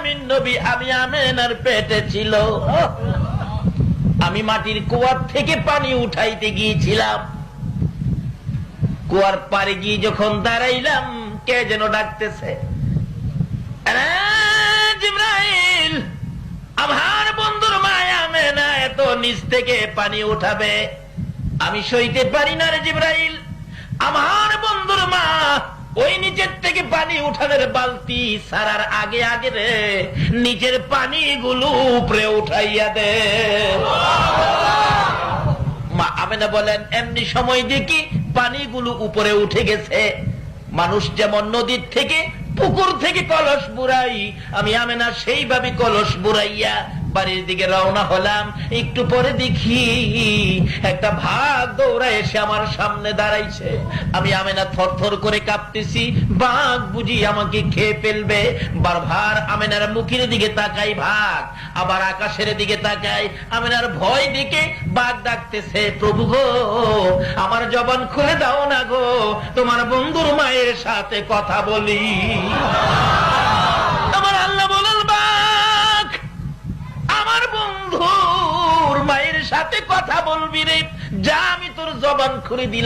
আলামিন নবী আমি আমেনার পেটে ছিল, আমি মাটির কুয়ার থেকে পানি উঠাইতে গিয়েছিলাম। কুয়ার পারে গিয়ে যখন দাঁড়াইলাম, কে যেন ডাকতেছে, জিবরাইল, আমার বন্ধুর মায়া আমেনা এত নিচ থেকে পানি উঠাবে আমি সইতে পারি না রে জিবরাইল। আমার বন্ধুর মা ওই নিচের থেকে পানি উঠানোর বালতি সারার আগে আগে রে নিচের পানিগুলো উপরে উঠাইয়া দে। মা আমেনা বলেন, এমনি সময় দেখি পানিগুলো উপরে উঠে গেছে। মানুষ যেমন নদীর থেকে পুকুর থেকে কলস বুড়াই, আমি আমেনা সেইভাবে কলস বুড়াইয়া বাড়ির দিকে রওনা হলাম। একটু পরে দেখি একটা ভাগ দৌড়া এসে আমার সামনে দাঁড়াইছে। আমি আমেনা থরথর করে কাঁপতেছি, বাঘ বুঝি আমাকে খেয়ে ফেলবে। বারবার আমেনার মুখের দিকে তাকাই ভাগ, আবার আকাশের দিকে তাকাই, আমেনার ভয় দেখে বাঘ ডাকতেছে, প্রভু গো আমার জবান খুলে দাও না গো, তোমার বন্ধুর মায়ের সাথে কথা বলি। আমার আল্লাহ বলেন, বাঘ আমার বন্ধুর মায়ের সাথে কথা বলবি রে, যা আমি তোর জবান খুলে দিলাম।